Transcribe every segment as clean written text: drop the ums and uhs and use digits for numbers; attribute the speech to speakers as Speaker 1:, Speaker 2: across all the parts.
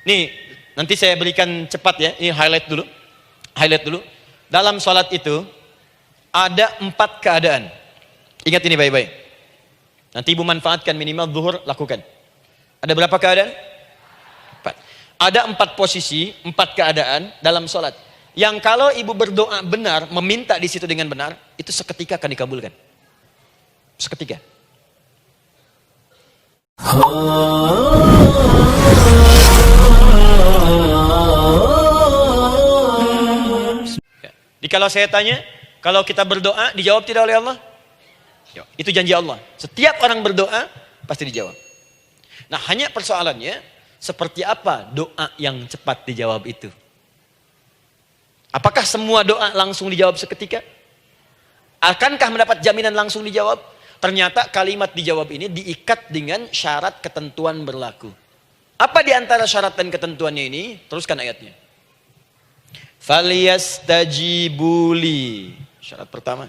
Speaker 1: Nih, nanti saya berikan cepat ya. Ini highlight dulu. Highlight dulu. Dalam sholat itu ada 4 keadaan. Ingat ini baik-baik. Nanti ibu manfaatkan, minimal zuhur lakukan. Ada berapa keadaan? 4. Ada 4 posisi, 4 keadaan dalam sholat. Yang kalau ibu berdoa benar, meminta di situ dengan benar, itu seketika akan dikabulkan. Seketika. Jadi kalau saya tanya, kalau kita berdoa dijawab tidak oleh Allah? Itu janji Allah. Setiap orang berdoa pasti dijawab. Nah, hanya persoalannya seperti apa doa yang cepat dijawab itu? Apakah semua doa langsung dijawab seketika? Akankah mendapat jaminan langsung dijawab? Ternyata kalimat dijawab ini diikat dengan syarat ketentuan berlaku. Apa di antara syarat dan ketentuannya ini? Teruskan ayatnya. Falyastajibuli. Syarat pertama.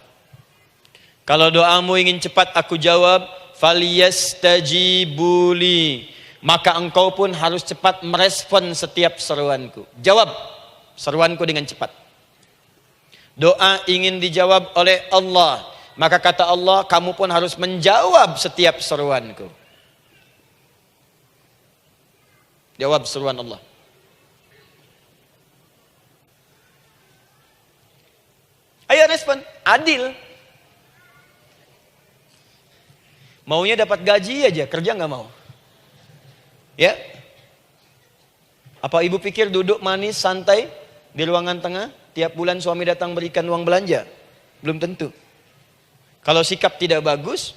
Speaker 1: Kalau doamu ingin cepat aku jawab, falyastajibuli. Maka engkau pun harus cepat merespon setiap seruanku. Jawab seruanku dengan cepat. Doa ingin dijawab oleh Allah. Maka kata Allah, kamu pun harus menjawab setiap seruanku. Jawab seruan Allah. Ayo respon, adil. Maunya dapat gaji aja, kerja nggak mau. Ya? Apa ibu pikir duduk manis, santai di ruangan tengah, tiap bulan suami datang berikan uang belanja? Belum tentu. Kalau sikap tidak bagus,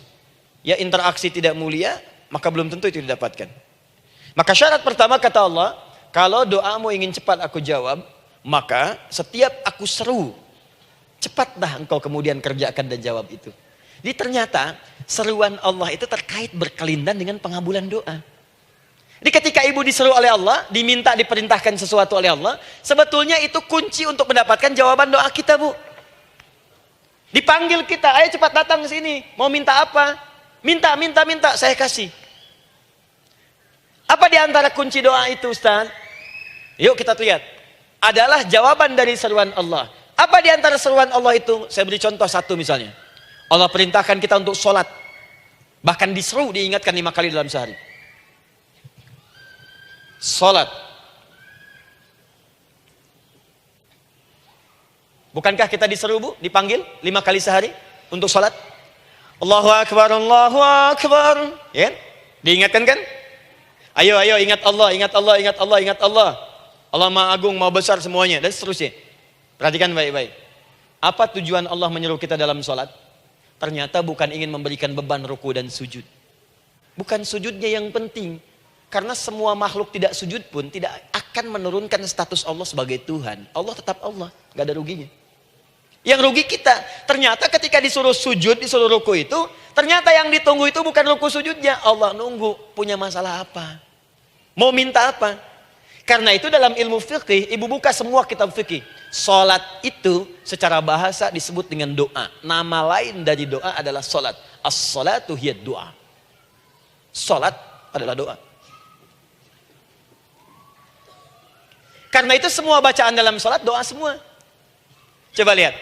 Speaker 1: ya interaksi tidak mulia, maka belum tentu itu didapatkan. Maka syarat pertama kata Allah, kalau doamu ingin cepat aku jawab, maka setiap aku seru, cepatlah engkau kemudian kerjakan dan jawab itu. Jadi ternyata seruan Allah itu terkait berkelindan dengan pengabulan doa. Jadi ketika ibu diseru oleh Allah, diminta diperintahkan sesuatu oleh Allah, sebetulnya itu kunci untuk mendapatkan jawaban doa kita, Bu. Dipanggil kita, ayo cepat datang ke sini. Mau minta apa? Minta, saya kasih. Apa di antara kunci doa itu, Ustaz? Yuk kita lihat. Adalah jawaban dari seruan Allah. Apa di antara seruan Allah itu? Saya beri contoh satu misalnya. Allah perintahkan kita untuk sholat. Bahkan diseru, diingatkan 5 kali dalam sehari. Sholat. Bukankah kita diseru, Bu? Dipanggil 5 kali sehari untuk sholat? Allahu Akbar, Allahu Akbar. Ya? Diingatkan kan? Ayo ingat Allah, ingat Allah, ingat Allah, ingat Allah. Allah Maha Agung, Maha Besar semuanya. Dan seterusnya. Perhatikan baik-baik. Apa tujuan Allah menyeru kita dalam sholat? Ternyata bukan ingin memberikan beban ruku dan sujud. Bukan sujudnya yang penting. Karena semua makhluk tidak sujud pun tidak akan menurunkan status Allah sebagai Tuhan. Allah tetap Allah, gak ada ruginya. Yang rugi kita, ternyata ketika disuruh sujud, disuruh ruku itu, ternyata yang ditunggu itu bukan ruku sujudnya. Allah nunggu, punya masalah apa? Mau minta apa? Karena itu dalam ilmu fikih, ibu buka semua kitab fikih. Salat itu secara bahasa disebut dengan doa. Nama lain dari doa adalah salat. As-salatu hiya doa. Salat adalah doa. Karena itu semua bacaan dalam salat doa semua. Coba lihat.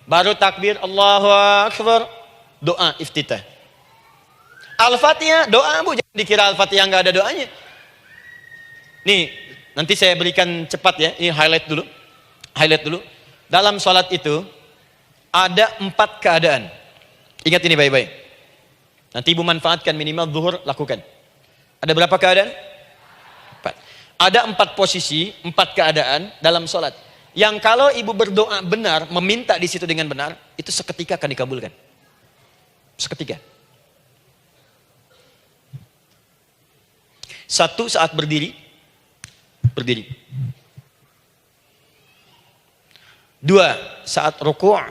Speaker 1: Baru takbir Allahu Akbar, doa iftitah. Al-Fatihah doa, Bu, jangan dikira Al-Fatihah nggak ada doanya. Nih, nanti saya berikan cepat ya. Ini highlight dulu. Highlight dulu. Dalam salat itu ada 4 keadaan. Ingat ini baik-baik. Nanti ibu manfaatkan, minimal zuhur lakukan. Ada berapa keadaan? 4. Ada 4 posisi, 4 keadaan dalam salat. Yang kalau ibu berdoa benar, meminta di situ dengan benar, itu seketika akan dikabulkan. Seketika. 1 saat berdiri. Berdiri. 2 saat ruku'.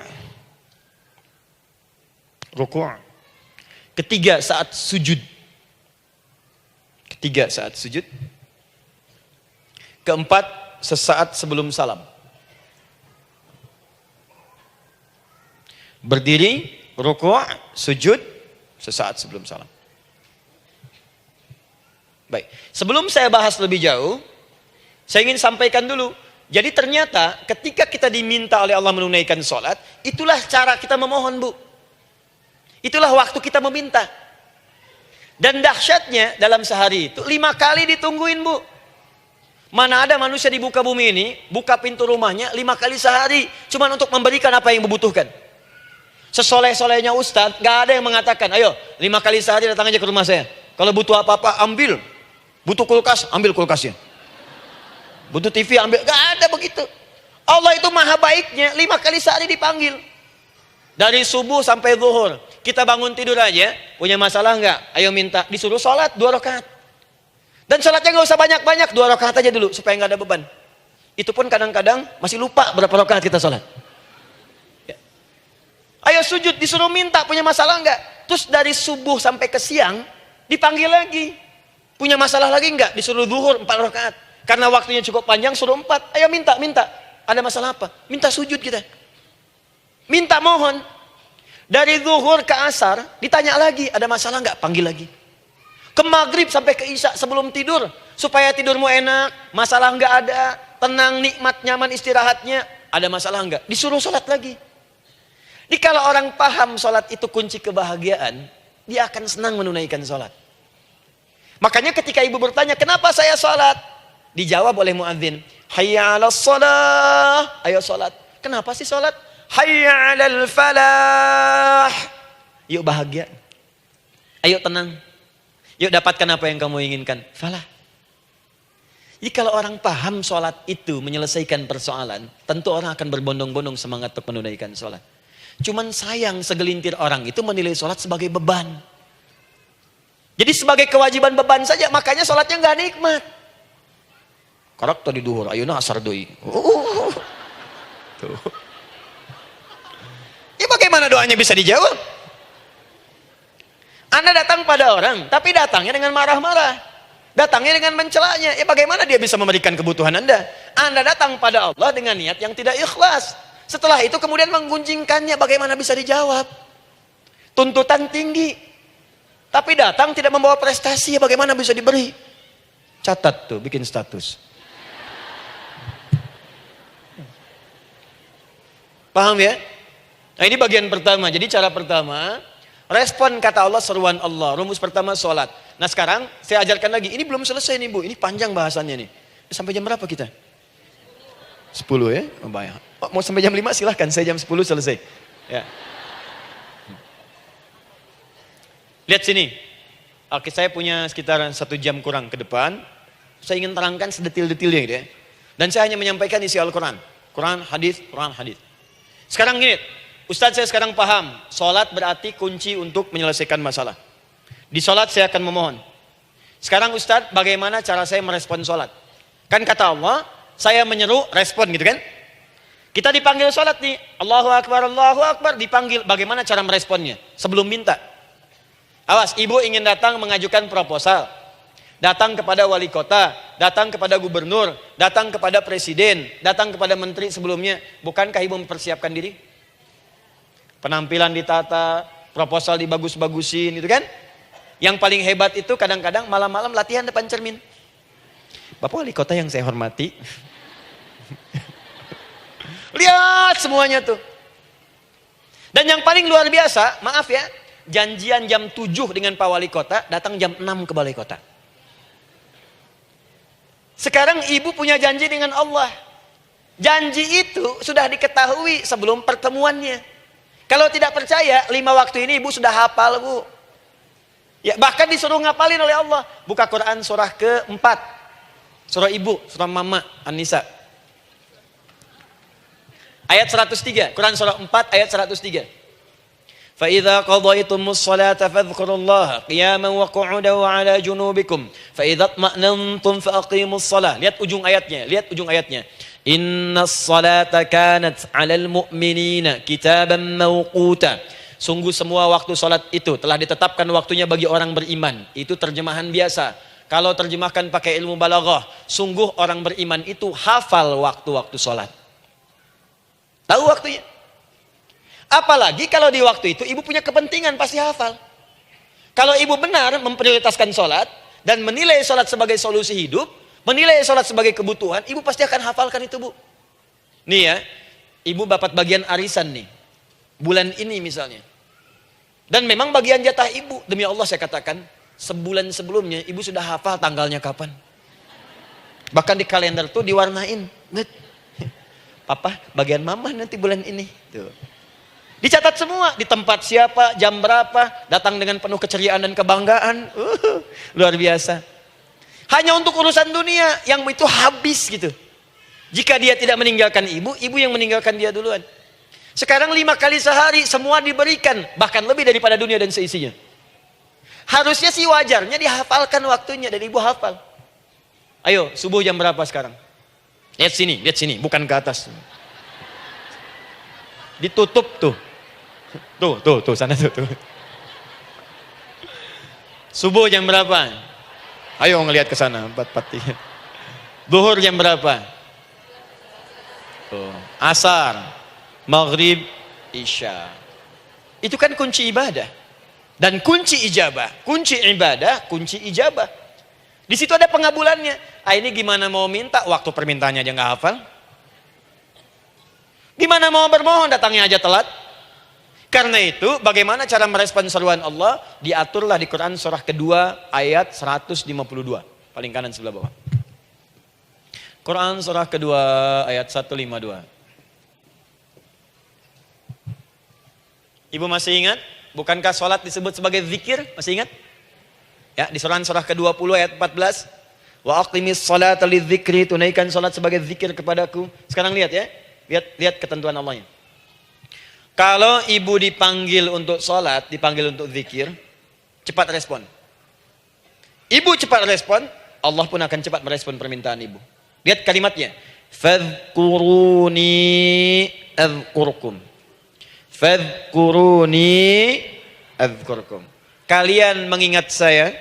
Speaker 1: Ruku'. 3 saat sujud. 3 saat sujud. 4 sesaat sebelum salam. Berdiri, ruku', sujud, sesaat sebelum salam. Baik, sebelum saya bahas lebih jauh, Saya ingin sampaikan dulu. Jadi ternyata ketika kita diminta oleh Allah menunaikan sholat, itulah cara kita memohon, Bu. Itulah waktu kita meminta. Dan dahsyatnya dalam sehari itu 5 kali ditungguin, Bu. Mana ada manusia di muka bumi ini buka pintu rumahnya 5 kali sehari cuma untuk memberikan apa yang dibutuhkan. Sesoleh-solehnya Ustadz, gak ada yang mengatakan, ayo 5 kali sehari datang aja ke rumah saya. Kalau butuh apa-apa ambil. Butuh kulkas, ambil kulkasnya. Butuh TV ambil, gak ada begitu. Allah itu maha baiknya, 5 kali sehari dipanggil. Dari subuh sampai zuhur. Kita bangun tidur aja, punya masalah nggak? Ayo minta, disuruh sholat 2 rakaat. Dan sholatnya nggak usah banyak-banyak, 2 rakaat aja dulu supaya nggak ada beban. Itu pun kadang-kadang masih lupa berapa rakaat kita sholat. Ya. Ayo sujud, disuruh minta, punya masalah nggak? Terus dari subuh sampai ke siang dipanggil lagi. Punya masalah lagi nggak? Disuruh zuhur 4 rakaat. Karena waktunya cukup panjang, suruh 4. Ayo minta. Ada masalah apa? Minta sujud kita. Minta mohon. Dari zuhur ke asar, ditanya lagi, ada masalah nggak? Panggil lagi. Ke maghrib sampai ke isya sebelum tidur. Supaya tidurmu enak, masalah nggak ada, tenang, nikmat, nyaman istirahatnya. Ada masalah nggak? Disuruh sholat lagi. Jadi kalau orang paham sholat itu kunci kebahagiaan, dia akan senang menunaikan sholat. Makanya ketika ibu bertanya, kenapa saya sholat? Dijawab oleh muadzin, hayya 'alas shalah, ayo sholat. Kenapa sih sholat? Hayya 'alal falah. Yuk bahagia. Ayo tenang. Yuk dapatkan apa yang kamu inginkan. Falah. Jadi kalau orang paham sholat itu menyelesaikan persoalan, tentu orang akan berbondong-bondong semangat untuk menunaikan sholat. Cuman sayang segelintir orang itu menilai sholat sebagai beban. Jadi sebagai kewajiban beban saja, makanya sholatnya nggak nikmat. Karakter di duhur, ayeuna asar deui. Tuh. Ya bagaimana doanya bisa dijawab? Anda datang pada orang, tapi datangnya dengan marah-marah. Datangnya dengan mencelanya. Ya bagaimana dia bisa memberikan kebutuhan Anda? Anda datang pada Allah dengan niat yang tidak ikhlas. Setelah itu kemudian menggunjingkannya, bagaimana bisa dijawab? Tuntutan tinggi. Tapi datang tidak membawa prestasi, ya bagaimana bisa diberi? Catat tuh, bikin status. Paham ya? Nah ini bagian pertama. Jadi cara pertama, respon kata Allah, seruan Allah. Rumus pertama sholat. Nah sekarang saya ajarkan lagi. Ini belum selesai nih Bu. Ini panjang bahasannya nih. Sampai jam berapa kita? 10 ya? Oh, banyak. Oh, mau sampai jam 5 silahkan. Saya jam 10 selesai. Ya. Lihat sini. Oke, saya punya sekitar 1 jam kurang ke depan. Saya ingin terangkan sedetil-detilnya gitu ya. Dan saya hanya menyampaikan isi Al-Quran. Quran, hadis, Quran, hadis. Sekarang gini, Ustadz saya sekarang paham, sholat berarti kunci untuk menyelesaikan masalah. Di sholat saya akan memohon. Sekarang Ustadz, bagaimana cara saya merespon sholat? Kan kata Allah, saya menyeru, respon gitu kan? Kita dipanggil sholat nih, Allahu Akbar, dipanggil. Bagaimana cara meresponnya? Sebelum minta. Awas, ibu ingin datang mengajukan proposal. Datang kepada wali kota, datang kepada gubernur, datang kepada presiden, datang kepada menteri sebelumnya. Bukankah ibu mempersiapkan diri? Penampilan ditata, proposal dibagus-bagusin, gitu kan? Yang paling hebat itu kadang-kadang malam-malam latihan depan cermin. Bapak wali kota yang saya hormati. Lihat semuanya tuh. Dan yang paling luar biasa, maaf ya, janjian jam 7 dengan Pak Wali Kota, datang jam 6 ke Balai Kota. Sekarang ibu punya janji dengan Allah. Janji itu sudah diketahui sebelum pertemuannya. Kalau tidak percaya, 5 waktu ini ibu sudah hafal Bu. Ya, bahkan disuruh ngapalin oleh Allah. Buka Quran surah ke-4. Surah ibu, surah mama, An-Nisa. Ayat 103, Quran surah 4 ayat 103. فَإِذَا قَضَيْتُمُ الصَّلَاةَ فَاذْكُرُوا اللَّهَ قِيَامًا وَقُعُودًا وَعَلَى جُنُوبِكُمْ فَإِذَا اطْمَأْنَنْتُمْ فَأَقِيمُوا الصَّلَاةَ. Lihat ujung ayatnya. Inna as-salata kanat 'alal mu'minina kitaban mawquta. Sungguh semua waktu salat itu telah ditetapkan waktunya bagi orang beriman. Itu terjemahan biasa. Kalau terjemahkan pakai ilmu balaghah, sungguh orang beriman itu hafal waktu-waktu salat. Tahu waktunya. Apalagi kalau di waktu itu ibu punya kepentingan, pasti hafal. Kalau ibu benar memprioritaskan sholat dan menilai sholat sebagai solusi hidup, menilai sholat sebagai kebutuhan, ibu pasti akan hafalkan itu, Bu. Nih ya, ibu dapat bagian arisan nih. Bulan ini misalnya. Dan memang bagian jatah ibu, demi Allah saya katakan, sebulan sebelumnya ibu sudah hafal tanggalnya kapan. Bahkan di kalender tuh diwarnain. Papa, bagian mama nanti bulan ini. Tuh. Dicatat semua, di tempat siapa, jam berapa, datang dengan penuh keceriaan dan kebanggaan. Luar biasa. Hanya untuk urusan dunia yang itu habis gitu. Jika dia tidak meninggalkan ibu, ibu yang meninggalkan dia duluan. Sekarang 5 kali sehari semua diberikan, bahkan lebih daripada dunia dan seisinya. Harusnya sih wajarnya dihafalkan waktunya dan ibu hafal. Ayo, subuh jam berapa sekarang? Lihat sini, bukan ke atas. Ditutup tuh. Tuh, sana tuh. Subuh jam berapa? Ayo ngelihat ke sana, 4:43. Zuhur jam berapa? Tuh, asar, maghrib, isya. Itu kan kunci ibadah. Dan kunci ijabah, kunci ibadah, kunci ijabah. Di situ ada pengabulannya. Ini gimana mau minta, waktu permintaannya aja nggak hafal. Gimana mau bermohon, datangnya aja telat. Karena itu, bagaimana cara merespon seruan Allah? Diaturlah di Quran surah kedua ayat 152. Paling kanan sebelah bawah. Quran surah kedua ayat 152. Ibu masih ingat? Bukankah sholat disebut sebagai zikir? Masih ingat? Ya, di surah ke-20 ayat 14. Wa aqimis sholata lidzikri, tunaikan sholat sebagai zikir kepadaku. Sekarang lihat ya. Lihat ketentuan Allahnya. Kalau ibu dipanggil untuk sholat, dipanggil untuk zikir, cepat respon. Ibu cepat respon, Allah pun akan cepat merespon permintaan ibu. Lihat kalimatnya. Fadhkuruni adzkurkum. Fadhkuruni adzkurkum. Kalian mengingat saya,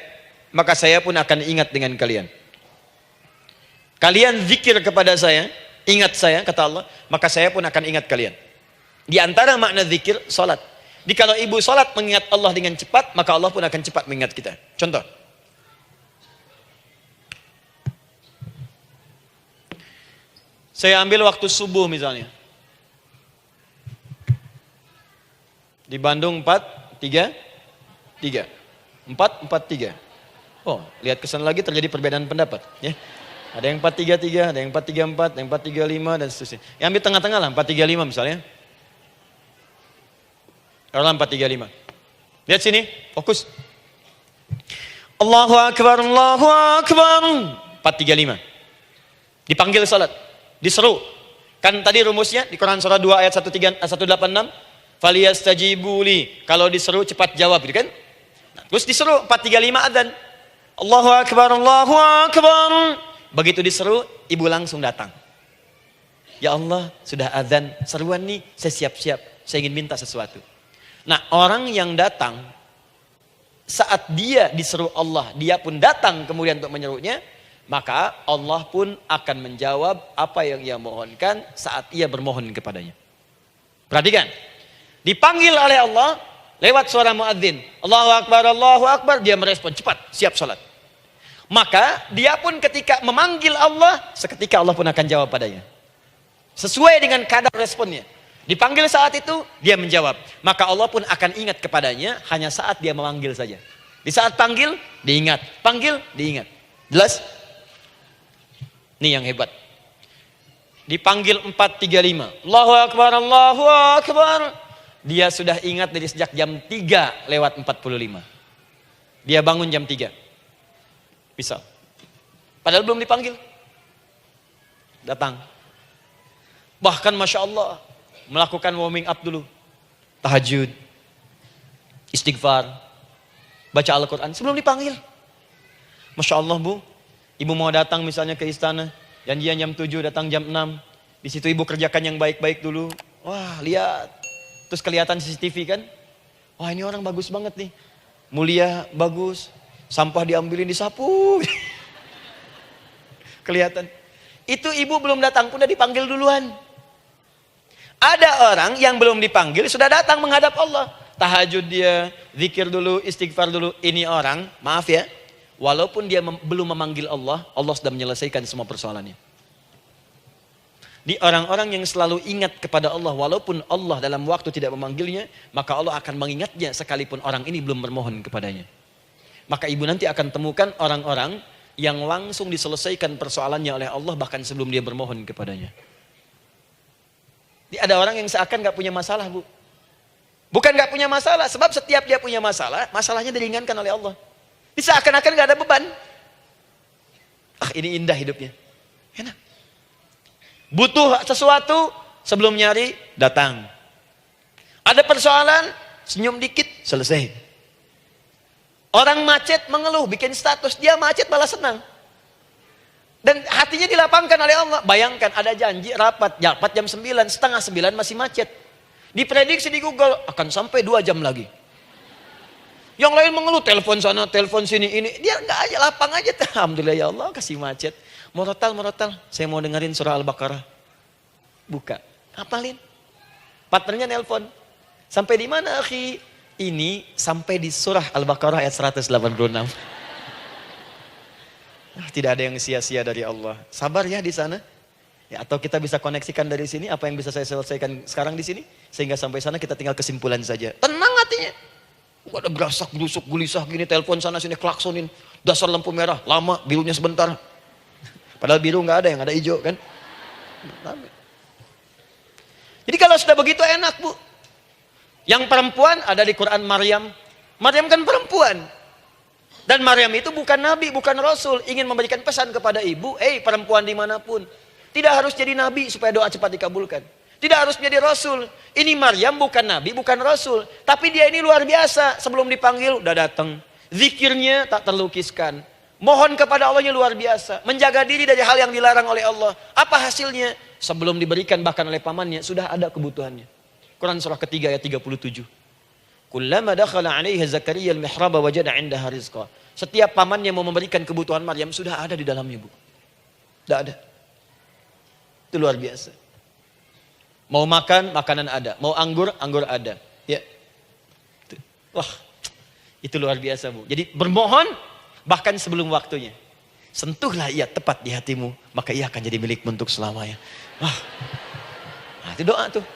Speaker 1: maka saya pun akan ingat dengan kalian. Kalian zikir kepada saya, ingat saya, kata Allah, maka saya pun akan ingat kalian. Di antara makna zikir, salat. Kalau ibu salat mengingat Allah dengan cepat, maka Allah pun akan cepat mengingat kita. Contoh. Saya ambil waktu subuh misalnya. Di Bandung 4:33. 4:43. Oh, lihat kesan lagi terjadi perbedaan pendapat. Ya. Ada yang 4:33, ada yang 4:34, ada yang 4:35 dan seterusnya. Yang ambil tengah-tengah lah, 4:35 misalnya. Orang 4:35. Lihat sini, fokus. Allahu Akbar, Allahu Akbar. 4:35. Dipanggil salat, diseru. Kan tadi rumusnya di Quran surah 2 ayat 186. Faliyastajibuli. Kalau diseru cepat jawab, gitu kan? Nah, terus diseru 4:35 adzan. Allahu Akbar, Allahu Akbar. Begitu diseru, ibu langsung datang. Ya Allah, sudah adzan, seruan nih, saya siap-siap. Saya ingin minta sesuatu. Nah, orang yang datang saat dia diseru Allah, dia pun datang kemudian untuk menyerunya, maka Allah pun akan menjawab apa yang ia mohonkan saat ia bermohon kepadanya. Perhatikan, dipanggil oleh Allah lewat suara muadzin, Allahu Akbar, dia merespon cepat, siap salat. Maka dia pun ketika memanggil Allah, seketika Allah pun akan jawab padanya. Sesuai dengan kadar responnya. Dipanggil saat itu, dia menjawab. Maka Allah pun akan ingat kepadanya hanya saat dia memanggil saja. Di saat panggil, diingat. Panggil, diingat. Jelas? Ini yang hebat. Dipanggil 4:35. Allahu Akbar, Allahu Akbar. Dia sudah ingat dari sejak jam 3 lewat 45. Dia bangun jam 3. Bisa. Padahal belum dipanggil. Datang. Bahkan Masya Allah, melakukan warming up dulu. Tahajud. Istighfar. Baca Al-Quran sebelum dipanggil. Masya Allah Bu. Ibu mau datang misalnya ke istana. Janjian jam 7, datang jam 6. Di situ ibu kerjakan yang baik-baik dulu. Wah, lihat. Terus kelihatan CCTV kan. Wah, ini orang bagus banget nih. Mulia, bagus. Sampah diambilin, disapu. Kelihatan. Itu ibu belum datang pun udah dipanggil duluan. Ada orang yang belum dipanggil sudah datang menghadap Allah. Tahajud dia, zikir dulu, istighfar dulu. Ini orang, maaf ya, walaupun dia belum memanggil Allah, Allah sudah menyelesaikan semua persoalannya. Di orang-orang yang selalu ingat kepada Allah, walaupun Allah dalam waktu tidak memanggilnya, maka Allah akan mengingatnya sekalipun orang ini belum bermohon kepadanya. Maka ibu nanti akan temukan orang-orang yang langsung diselesaikan persoalannya oleh Allah bahkan sebelum dia bermohon kepadanya. Ada orang yang seakan gak punya masalah, Bu. Bukan gak punya masalah, sebab setiap dia punya masalah, masalahnya diringankan oleh Allah. Ini seakan-akan gak ada beban. Ini indah hidupnya. Enak. Butuh sesuatu, sebelum nyari, datang. Ada persoalan, senyum dikit, selesai. Orang macet mengeluh, bikin status, dia macet malah senang. Dan hatinya dilapangkan oleh Allah. Bayangkan ada janji rapat jam 9, setengah 9 masih macet. Diprediksi di Google akan sampai 2 jam lagi. Yang lain mengeluh, telepon sana, telepon sini, ini. Dia enggak aja, lapang aja. Alhamdulillah ya Allah kasih macet. Murotal, saya mau dengerin surah Al-Baqarah. Buka, hafalin. Partnernya nelpon. Sampai di mana, akhi? Ini sampai di surah Al-Baqarah ayat 186. Tidak ada yang sia-sia dari Allah. Sabar ya di sana. Ya, atau kita bisa koneksikan dari sini apa yang bisa saya selesaikan sekarang di sini sehingga sampai sana kita tinggal kesimpulan saja. Tenang hatinya. Gak ada gerasak, gerusuk, gelisah gini, telepon sana sini, klaksonin, dasar lampu merah, lama, birunya sebentar. Padahal biru nggak ada, yang ada hijau kan. Jadi kalau sudah begitu enak, Bu. Yang perempuan ada di Quran Maryam. Maryam kan perempuan. Dan Maryam itu bukan nabi, bukan rasul. Ingin memberikan pesan kepada ibu, perempuan dimanapun. Tidak harus jadi nabi supaya doa cepat dikabulkan. Tidak harus menjadi rasul. Ini Maryam bukan nabi, bukan rasul. Tapi dia ini luar biasa. Sebelum dipanggil, udah datang. Zikirnya tak terlukiskan. Mohon kepada Allahnya luar biasa. Menjaga diri dari hal yang dilarang oleh Allah. Apa hasilnya? Sebelum diberikan bahkan oleh pamannya, sudah ada kebutuhannya. Quran surah ketiga ayat 37. Kullama dakhala 'alaiha Zakaria al-mihraba wajada 'indaha rizqa. Setiap pamannya mau memberikan kebutuhan Maryam sudah ada di dalamnya, Bu. Sudah ada. Itu luar biasa. Mau makan, makanan ada. Mau anggur, anggur ada. Ya. Wah, itu luar biasa, Bu. Jadi bermohon bahkan sebelum waktunya. Sentuhlah ia tepat di hatimu, maka ia akan jadi milikmu untuk selamanya. Wah. Nah, itu doa tuh.